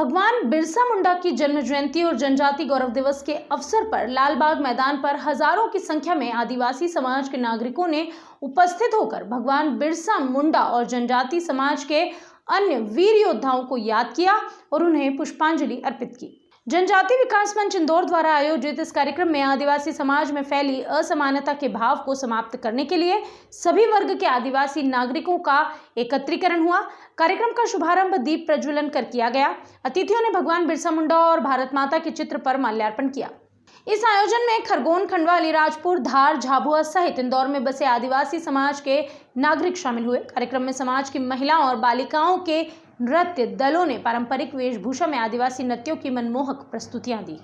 भगवान बिरसा मुंडा की जन्म जयंती और जनजाति गौरव दिवस के अवसर पर लालबाग मैदान पर हजारों की संख्या में आदिवासी समाज के नागरिकों ने उपस्थित होकर भगवान बिरसा मुंडा और जनजाति समाज के अन्य वीर योद्धाओं को याद किया और उन्हें पुष्पांजलि अर्पित की। जनजाति विकास मंच इंदौर द्वारा आयोजित इस कार्यक्रम में आदिवासी समाज में फैली असमानता के भाव को समाप्त करने के लिए सभी वर्ग के आदिवासी नागरिकों का एकत्रीकरण हुआ। कार्यक्रम का शुभारंभ दीप प्रज्वलन कर किया गया। अतिथियों ने भगवान बिरसा मुंडा और भारत माता के चित्र पर माल्यार्पण किया। इस आयोजन में खरगोन, खंडवा, अलीराजपुर, धार, झाबुआ सहित इंदौर में बसे आदिवासी समाज के नागरिक शामिल हुए। कार्यक्रम में समाज की महिलाओं और बालिकाओं के नृत्य दलों ने पारंपरिक वेशभूषा में आदिवासी नृत्यों की मनमोहक प्रस्तुतियां दी।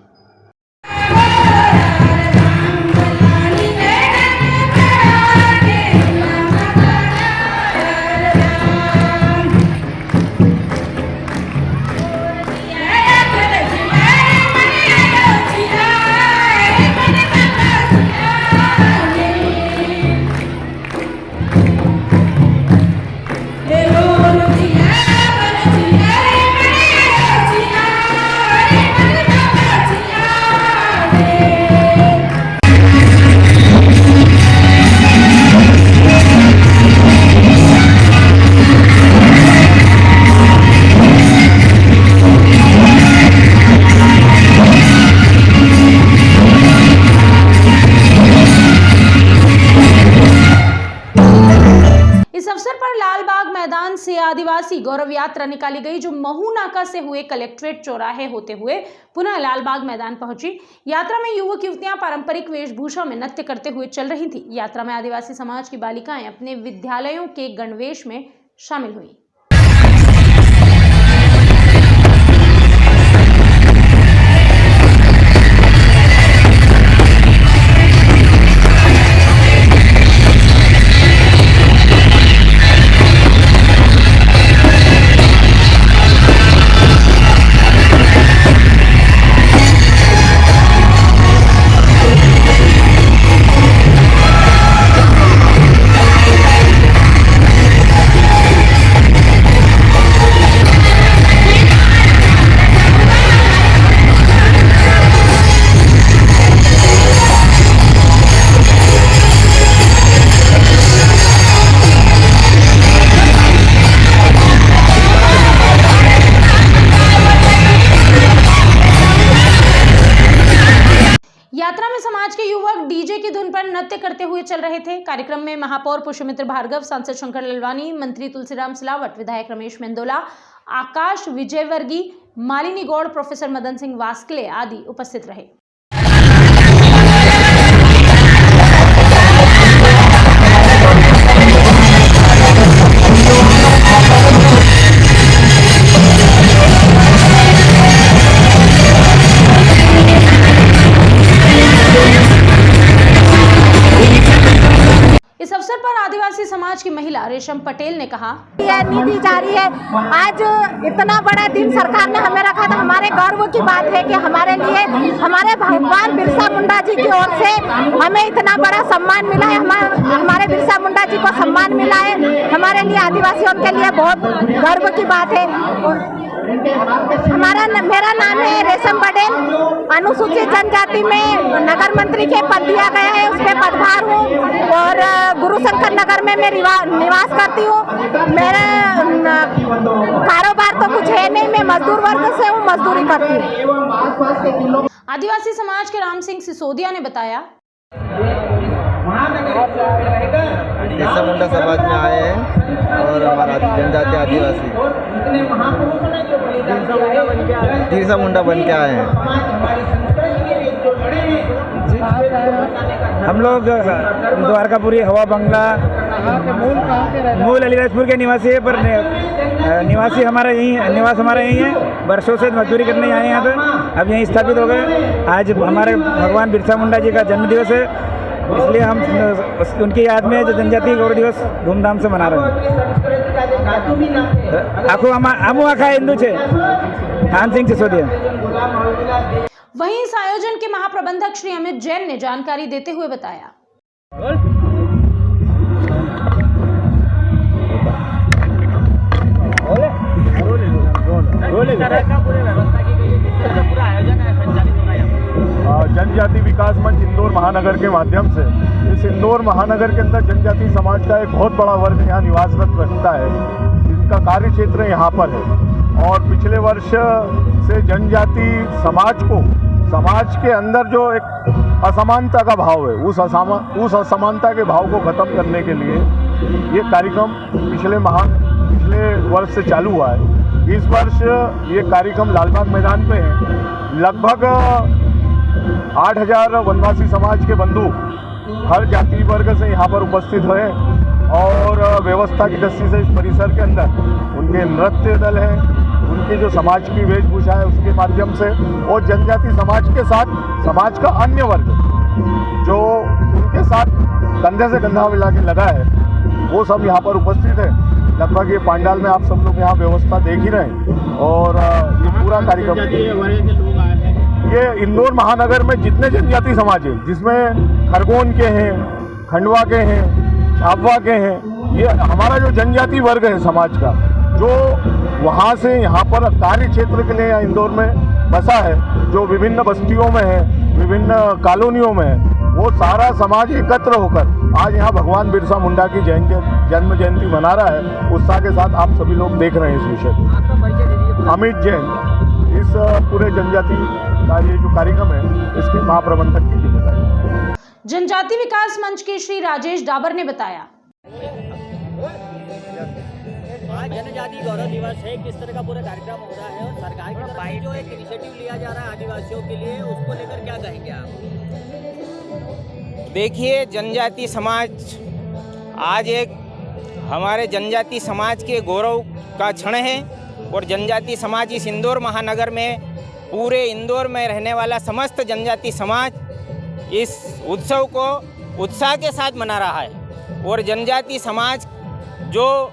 इस अवसर पर लालबाग मैदान से आदिवासी गौरव यात्रा निकाली गई, जो महू नाका से हुए कलेक्ट्रेट चौराहे होते हुए पुनः लालबाग मैदान पहुंची। यात्रा में युवक युवतियां पारंपरिक वेशभूषा में नृत्य करते हुए चल रही थी। यात्रा में आदिवासी समाज की बालिकाएं अपने विद्यालयों के गणवेश में शामिल हुई। यात्रा में समाज के युवक डीजे की धुन पर नृत्य करते हुए चल रहे थे। कार्यक्रम में महापौर पुष्यमित्र भार्गव, सांसद शंकर ललवानी, मंत्री तुलसीराम सिलावट, विधायक रमेश मेंदोला, आकाश विजयवर्गीय, मालिनी गौड़, प्रोफेसर मदन सिंह वास्कले आदि उपस्थित रहे। इस अवसर पर आदिवासी समाज की महिला रेशम पटेल ने कहा, यह नीति जारी है। आज इतना बड़ा दिन सरकार ने हमें रखा था। हमारे गर्व की बात है कि हमारे लिए हमारे भगवान बिरसा मुंडा जी की ओर से हमें इतना बड़ा सम्मान मिला है। हमारे बिरसा मुंडा जी को सम्मान मिला है। हमारे लिए आदिवासियों के लिए बहुत गर्व की बात है। मेरा नाम है रेशम पटेल। अनुसूचित जनजाति में नगर मंत्री के पद दिया गया है, उसके पदभार हूँ और गुरुशंकर नगर में मैं निवास करती हूँ। मेरा कारोबार तो कुछ है नहीं, मैं मजदूर वर्ग से हूँ, मजदूरी करती हूँ। आदिवासी समाज के राम सिंह सिसोदिया ने बताया, बिरसा मुंडा समाज में आए हैं और हमारा जनजाति आदिवासी बिरसा मुंडा बन के आए हैं। हम लोग द्वारकापुरी हवा बंगला मूल अलीराजपुर के निवासी है, पर निवास हमारा यही है। वर्षों से मजदूरी करने आए हैं यहाँ पे, अब यहीं स्थापित हो गए। आज हमारे भगवान बिरसा मुंडा जी का जन्म दिवस है, इसलिए हम उनकी याद में जो जनजातीय गौरव दिवस धूमधाम से मना रहे हैं। आखो आमू आखा हिंदू छे राम सिंह सिसोदिया। वहीं इस आयोजन के महाप्रबंधक श्री अमित जैन ने जानकारी देते हुए बताया, तरह का पूरी व्यवस्था की गई है, जिस तरह का पूरा आयोजन है संचालित हो रहा है यहाँ पर? जनजाति विकास मंच इंदौर महानगर के माध्यम से इस इंदौर महानगर के अंदर जनजाति समाज का एक बहुत बड़ा वर्ग यहाँ निवासरत रखता है, जिनका कार्य क्षेत्र यहाँ पर है। और पिछले वर्ष से जनजाति समाज के अंदर जो एक असमानता का भाव है, उस असमानता के भाव को खत्म करने के लिए ये कार्यक्रम पिछले वर्ष से चालू हुआ है। इस वर्ष ये कार्यक्रम लालबाग मैदान पे है। लगभग 8000 वनवासी समाज के बंधु हर जाति वर्ग से यहाँ पर उपस्थित हुए और व्यवस्था की दृष्टि से इस परिसर के अंदर उनके नृत्य दल हैं, उनकी जो समाज की वेशभूषा है उसके माध्यम से, और जनजाति समाज के साथ समाज का अन्य वर्ग जो उनके साथ कंधे से कंधा मिला के लगा है, वो सब यहाँ पर उपस्थित है। लगभग ये पंडाल में आप सब लोग यहाँ व्यवस्था देख ही रहे हैं। और ये पूरा कार्यक्रम ये इंदौर महानगर में जितने जनजाति समाज हैं, जिसमें खरगोन के हैं, खंडवा के हैं, झाबुआ के हैं, ये हमारा जो जनजाति वर्ग है समाज का, जो वहाँ से यहाँ पर कार्य क्षेत्र के लिए यहाँ इंदौर में बसा है, जो विभिन्न बस्तियों में है, विभिन्न कॉलोनियों में है, वो सारा समाज एकत्र होकर आज यहाँ भगवान बिरसा मुंडा की जन्म जयंती मना रहा है। उत्साह के साथ आप सभी लोग देख रहे हैं इस विषय को। आपका परिचय दे दीजिए। अमित जैन, इस पूरे जनजाति का ये जो कार्यक्रम है इसके महाप्रबंधक की जिम्मेदारी। जनजाति विकास मंच के श्री राजेश डाबर ने बताया। आज जनजाति गौरव दिवस है, किस तरह का पूरा कार्यक्रम हो रहा है और सरकार की तरफ से जो एक इनिशिएटिव लिया जा रहा है आदिवासियों के लिए, उसको लेकर क्या कहेंगे आप? देखिए, जनजाति समाज आज एक हमारे जनजाति समाज के गौरव का क्षण है और जनजाति समाज इस इंदौर महानगर में, पूरे इंदौर में रहने वाला समस्त जनजाति समाज इस उत्सव को उत्साह के साथ मना रहा है। और जनजाति समाज जो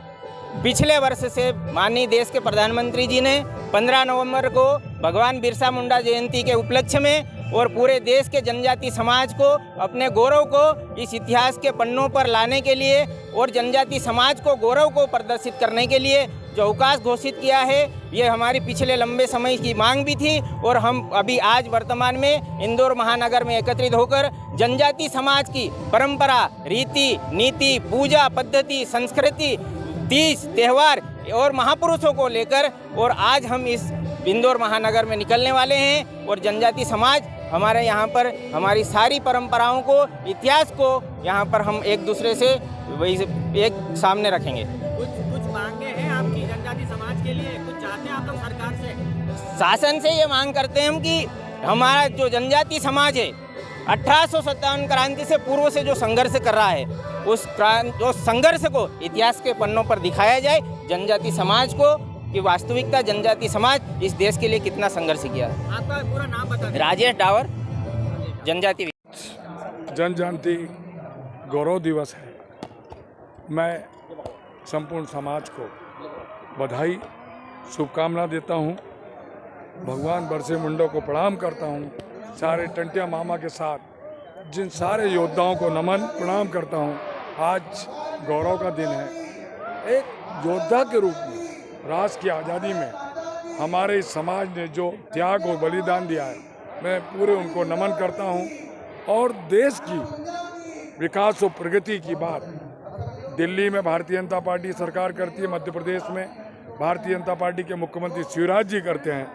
पिछले वर्ष से माननीय देश के प्रधानमंत्री जी ने 15 नवंबर को भगवान बिरसा मुंडा जयंती के उपलक्ष्य में और पूरे देश के जनजाति समाज को अपने गौरव को इस इतिहास के पन्नों पर लाने के लिए और जनजाति समाज को गौरव को प्रदर्शित करने के लिए जो अवकाश घोषित किया है, ये हमारी पिछले लंबे समय की मांग भी थी। और हम अभी आज वर्तमान में इंदौर महानगर में एकत्रित होकर जनजाति समाज की परंपरा, रीति नीति, पूजा पद्धति, संस्कृति, तीज त्यौहार और महापुरुषों को लेकर और आज हम इस इंदौर महानगर में निकलने वाले हैं। और जनजाति समाज हमारे यहाँ पर हमारी सारी परंपराओं को, इतिहास को यहाँ पर हम एक दूसरे से एक सामने रखेंगे। कुछ मांगे हैं आपकी जनजाति समाज के लिए, कुछ चाहते हैं आप लोग सरकार से? शासन से ये मांग करते हैं हम कि हमारा जो जनजाति समाज है 1857 क्रांति से पूर्व से जो संघर्ष कर रहा है, उस संघर्ष को इतिहास के पन्नों पर दिखाया जाए। जनजाति समाज को कि वास्तविकता जनजाति समाज इस देश के लिए कितना संघर्ष किया। आपका पूरा नाम बता दीजिए। राजेश डावर, जनजाति। जनजाति गौरव दिवस है। मैं संपूर्ण समाज को बधाई शुभकामना देता हूँ। भगवान बिरसा मुंडा को प्रणाम करता हूँ। सारे टंटिया मामा के साथ जिन सारे योद्धाओं को नमन प्रणाम करता हूँ। आज गौरव का दिन है। एक योद्धा के रूप में राष्ट्र की आज़ादी में हमारे इस समाज ने जो त्याग और बलिदान दिया है, मैं पूरे उनको नमन करता हूँ। और देश की विकास और प्रगति की बात दिल्ली में भारतीय जनता पार्टी सरकार करती है, मध्य प्रदेश में भारतीय जनता पार्टी के मुख्यमंत्री शिवराज जी करते हैं।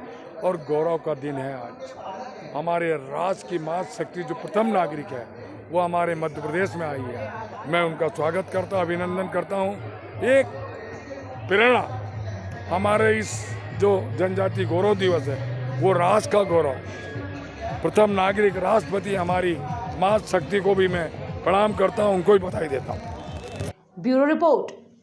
और गौरव का दिन है आज। हमारे राष्ट्र की मातृ शक्ति जो प्रथम नागरिक है वो हमारे मध्य प्रदेश में आई है। मैं उनका स्वागत करता हूँ, अभिनंदन करता हूँ। एक प्रेरणा हमारे इस जो जनजाति गौरव दिवस है वो राष्ट्र का गौरव, प्रथम नागरिक राष्ट्रपति हमारी मातृ शक्ति को भी मैं प्रणाम करता हूँ, उनको भी बधाई देता हूँ। Bureau report.